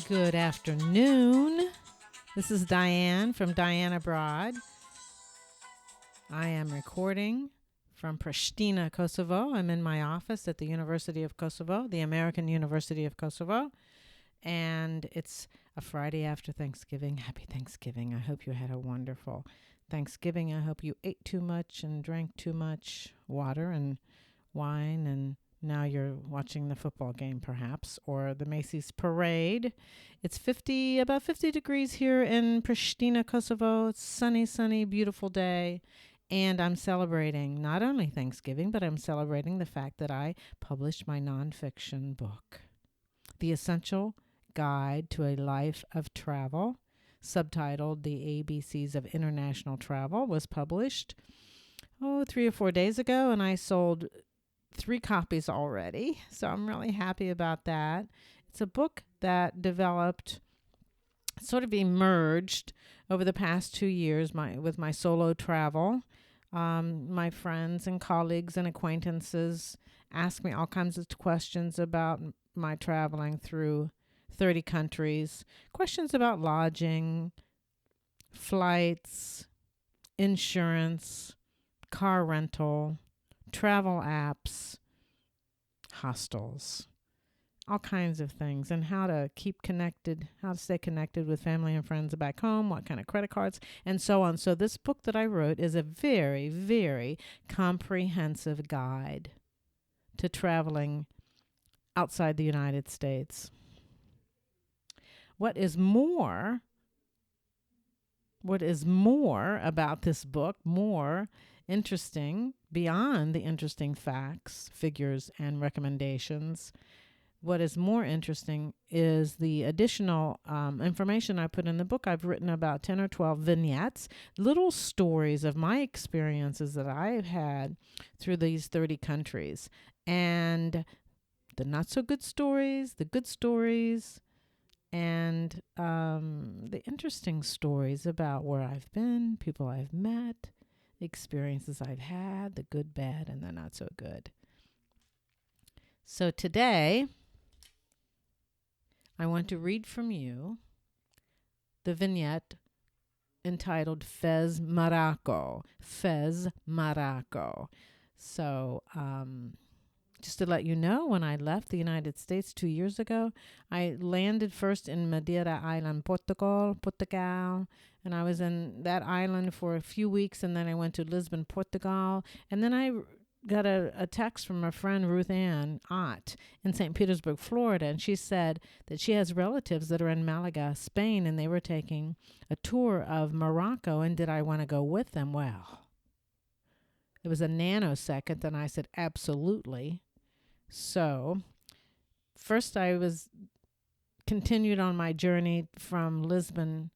Good afternoon. This is Diann from Diann Abroad. I am recording from Pristina, Kosovo. I'm in my office at the University of Kosovo, the American University of Kosovo. And it's a Friday after Thanksgiving. Happy Thanksgiving. I hope you had a wonderful Thanksgiving. I hope you ate too much and drank too much water and wine, and now you're watching the football game perhaps, or the Macy's parade. It's about 50 degrees here in Pristina, Kosovo. It's sunny, beautiful day. And I'm celebrating not only Thanksgiving, but I'm celebrating the fact that I published my nonfiction book, The Essential Guide to a Life of Travel, subtitled The ABCs of International Travel, was published 3 or 4 days ago, and I sold 3 copies already. So I'm really happy about that. It's a book that developed, sort of emerged over the past 2 years with my solo travel. My friends and colleagues and acquaintances ask me all kinds of questions about my traveling through 30 countries, questions about lodging, flights, insurance, car rental, travel apps, hostels, all kinds of things, and how to keep connected, how to stay connected with family and friends back home, what kind of credit cards, and so on. So this book that I wrote is a very, very comprehensive guide to traveling outside the United States. What is more about this book, more interesting, beyond the interesting facts, figures, and recommendations, what is more interesting is the additional information I put in the book. I've written about 10 or 12 vignettes, little stories of my experiences that I've had through these 30 countries. And the not so good stories, the good stories, and the interesting stories about where I've been, people I've met, experiences I've had, the good, bad, and the not so good. So today, I want to read from you the vignette entitled Fez, Morocco. Fez, Morocco. So, just to let you know, when I left the United States 2 years ago, I landed first in Madeira Island, Portugal, and I was in that island for a few weeks, and then I went to Lisbon, Portugal, and then I got a text from a friend, Ruth Ann Ott, in St. Petersburg, Florida, and she said that she has relatives that are in Malaga, Spain, and they were taking a tour of Morocco, and did I want to go with them? Well, it was a nanosecond, and I said, absolutely. So, first I continued on my journey from Lisbon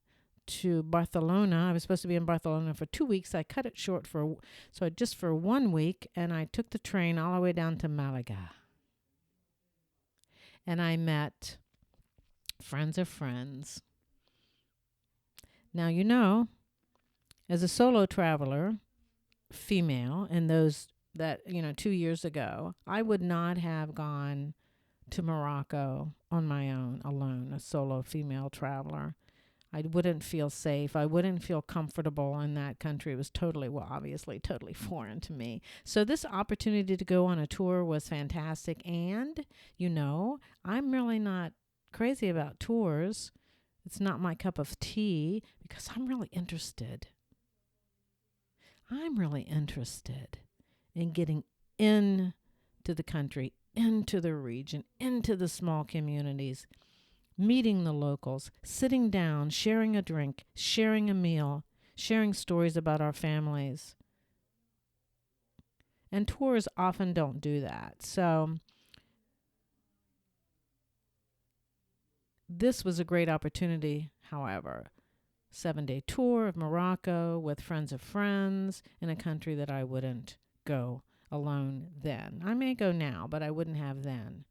to Barcelona. I was supposed to be in Barcelona for 2 weeks. I cut it short just for 1 week, and I took the train all the way down to Malaga. And I met friends of friends. Now, as a solo traveler, female, in those 2 years ago, I would not have gone to Morocco on my own, alone, a solo female traveler. I wouldn't feel safe. I wouldn't feel comfortable in that country. It was obviously totally foreign to me. So this opportunity to go on a tour was fantastic. And, I'm really not crazy about tours. It's not my cup of tea, because I'm really interested in getting into the country, into the region, into the small communities, meeting the locals, sitting down, sharing a drink, sharing a meal, sharing stories about our families. And tours often don't do that. So this was a great opportunity, however. 7-day tour of Morocco with friends of friends in a country that I wouldn't go alone then. I may go now, but I wouldn't have then.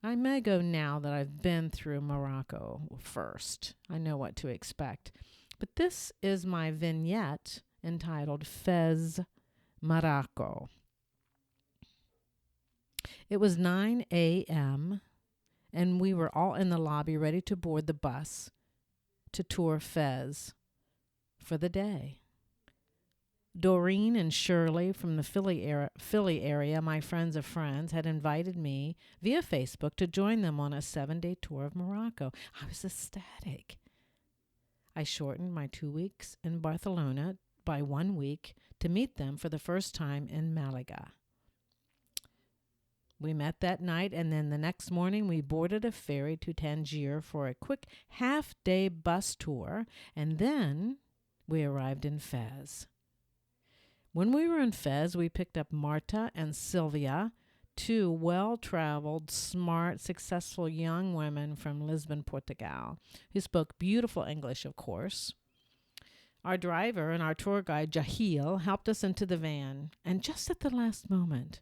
I may go now that I've been through Morocco first. I know what to expect. But this is my vignette entitled Fez, Morocco. It was 9 a.m. and we were all in the lobby ready to board the bus to tour Fez for the day. Doreen and Shirley from the Philly area, my friends of friends, had invited me via Facebook to join them on a 7-day tour of Morocco. I was ecstatic. I shortened my 2 weeks in Barcelona by 1 week to meet them for the first time in Malaga. We met that night, and then the next morning we boarded a ferry to Tangier for a quick half-day bus tour, and then we arrived in Fez. When we were in Fez, we picked up Marta and Sylvia, two well-traveled, smart, successful young women from Lisbon, Portugal, who spoke beautiful English, of course. Our driver and our tour guide, Jahil, helped us into the van, and just at the last moment,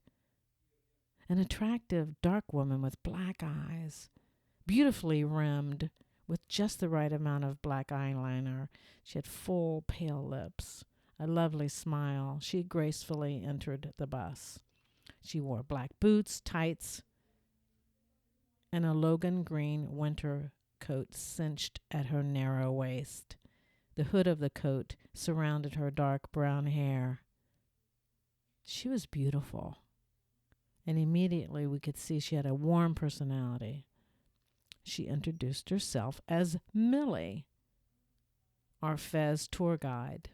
an attractive, dark woman with black eyes, beautifully rimmed, with just the right amount of black eyeliner. She had full, pale lips, a lovely smile. She gracefully entered the bus. She wore black boots, tights, and a Logan green winter coat cinched at her narrow waist. The hood of the coat surrounded her dark brown hair. She was beautiful, and immediately we could see she had a warm personality. She introduced herself as Millie, our Fez tour guide.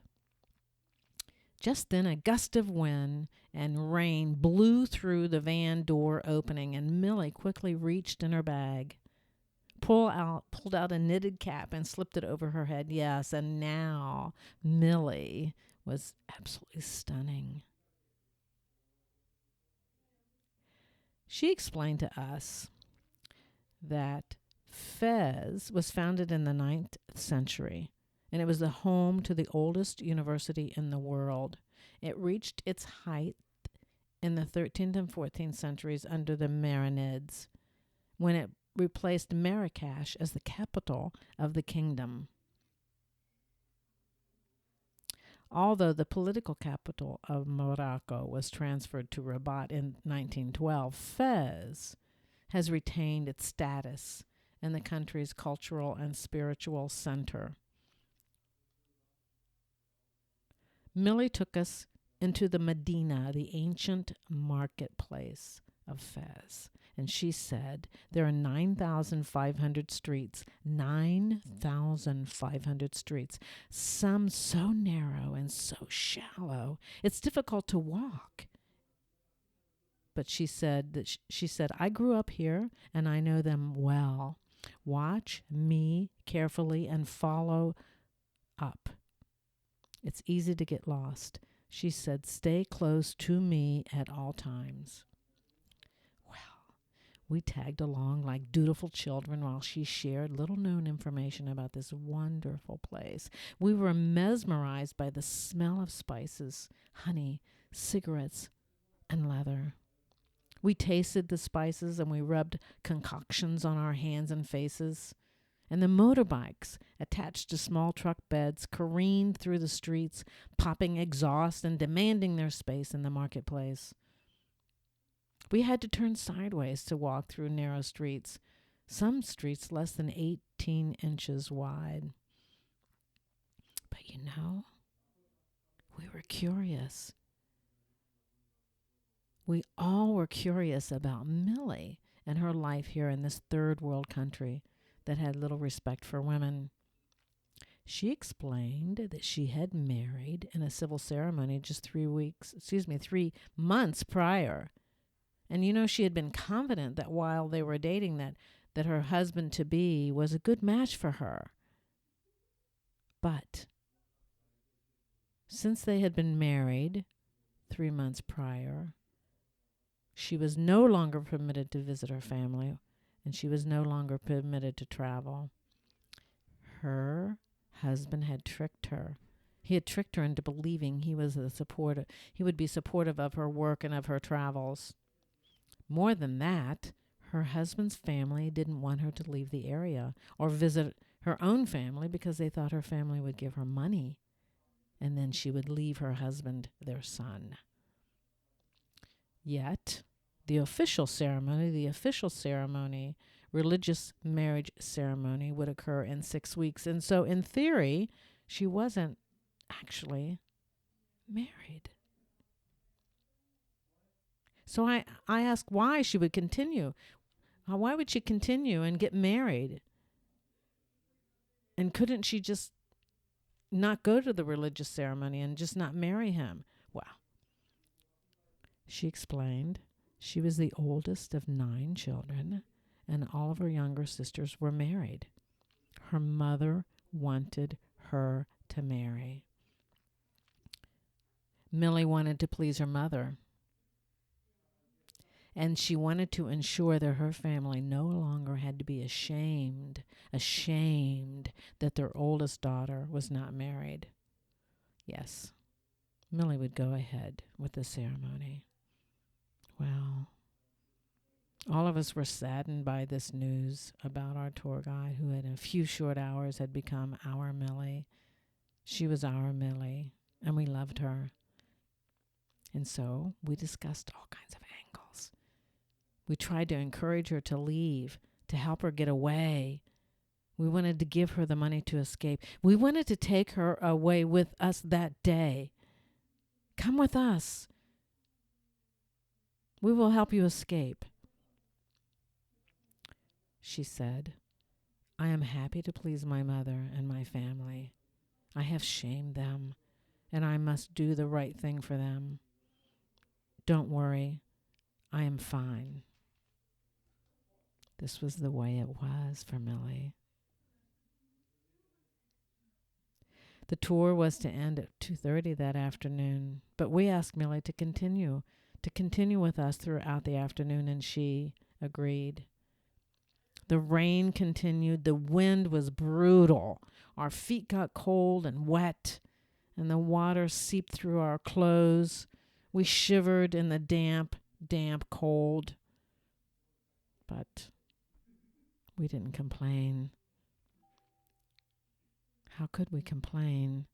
Just then a gust of wind and rain blew through the van door opening, and Millie quickly reached in her bag, pulled out a knitted cap and slipped it over her head. Yes, and now Millie was absolutely stunning. She explained to us that Fez was founded in the 9th century, and it was the home to the oldest university in the world. It reached its height in the 13th and 14th centuries under the Marinids, when it replaced Marrakesh as the capital of the kingdom. Although the political capital of Morocco was transferred to Rabat in 1912, Fez has retained its status in the country's cultural and spiritual center. Millie took us into the Medina, the ancient marketplace of Fez, and she said there are 9,500 streets, 9,500 streets, some so narrow and so shallow, it's difficult to walk. But she said, I grew up here and I know them well. Watch me carefully and follow up. It's easy to get lost. She said, stay close to me at all times. Well, we tagged along like dutiful children while she shared little-known information about this wonderful place. We were mesmerized by the smell of spices, honey, cigarettes, and leather. We tasted the spices and we rubbed concoctions on our hands and faces. And the motorbikes attached to small truck beds careened through the streets, popping exhaust and demanding their space in the marketplace. We had to turn sideways to walk through narrow streets, some streets less than 18 inches wide. But we were curious. We all were curious about Millie and her life here in this third world country that had little respect for women. She explained that she had married in a civil ceremony just 3 months prior. And she had been confident that while they were dating that her husband-to-be was a good match for her. But since they had been married 3 months prior, she was no longer permitted to visit her family, and she was no longer permitted to travel. Her husband had tricked her. He had tricked her into believing he would be supportive of her work and of her travels. More than that, her husband's family didn't want her to leave the area or visit her own family because they thought her family would give her money, and then she would leave her husband their son. Yet, the official ceremony religious marriage ceremony would occur in 6 weeks. And so in theory, she wasn't actually married. So I asked why she would continue. Why would she continue and get married? And couldn't she just not go to the religious ceremony and just not marry him? Well, she explained she was the oldest of 9 children, and all of her younger sisters were married. Her mother wanted her to marry. Millie wanted to please her mother, and she wanted to ensure that her family no longer had to be ashamed that their oldest daughter was not married. Yes, Millie would go ahead with the ceremony. Well, all of us were saddened by this news about our tour guide, who in a few short hours had become our Millie. She was our Millie, and we loved her. And so we discussed all kinds of angles. We tried to encourage her to leave, to help her get away. We wanted to give her the money to escape. We wanted to take her away with us that day. Come with us. We will help you escape. She said, I am happy to please my mother and my family. I have shamed them, and I must do the right thing for them. Don't worry, I am fine. This was the way it was for Millie. The tour was to end at 2:30 that afternoon, but we asked Millie to continue with us throughout the afternoon, and she agreed. The rain continued. The wind was brutal. Our feet got cold and wet, and the water seeped through our clothes. We shivered in the damp cold. But we didn't complain. How could we complain?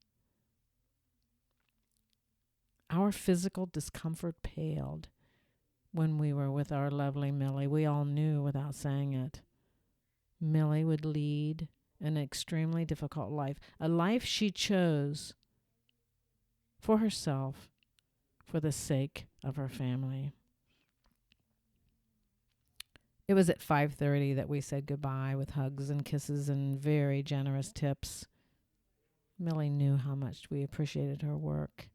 Our physical discomfort paled when we were with our lovely Millie. We all knew without saying it. Millie would lead an extremely difficult life, a life she chose for herself, for the sake of her family. It was at 5:30 that we said goodbye with hugs and kisses and very generous tips. Millie knew how much we appreciated her work,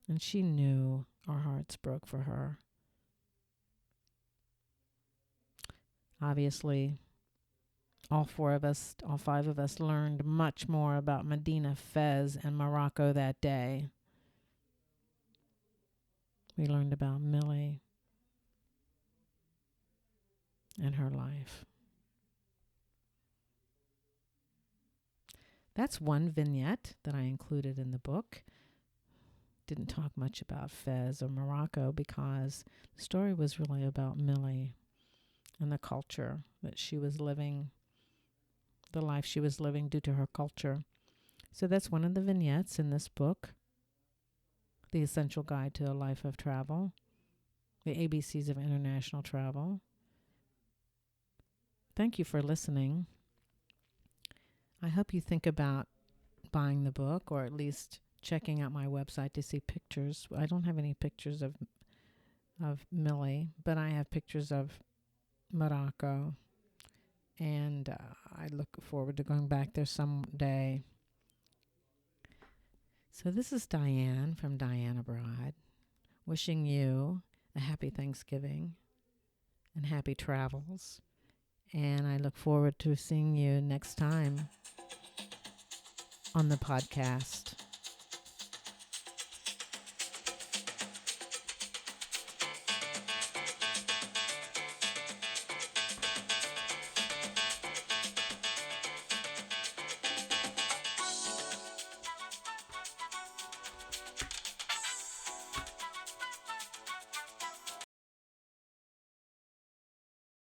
and she knew our hearts broke for her. Obviously, all 5 of us learned much more about Medina, Fez, and Morocco that day. We learned about Millie and her life. That's one vignette that I included in the book. Didn't talk much about Fez or Morocco because the story was really about Millie and the culture that she was living, the life she was living due to her culture. So that's one of the vignettes in this book, The Essential Guide to a Life of Travel, the ABCs of International Travel. Thank you for listening. I hope you think about buying the book, or at least checking out my website to see pictures. I don't have any pictures of Millie, but I have pictures of Morocco, and I look forward to going back there someday. So this is Diann from Diann Abroad, wishing you a happy Thanksgiving and happy travels, and I look forward to seeing you next time on the podcast.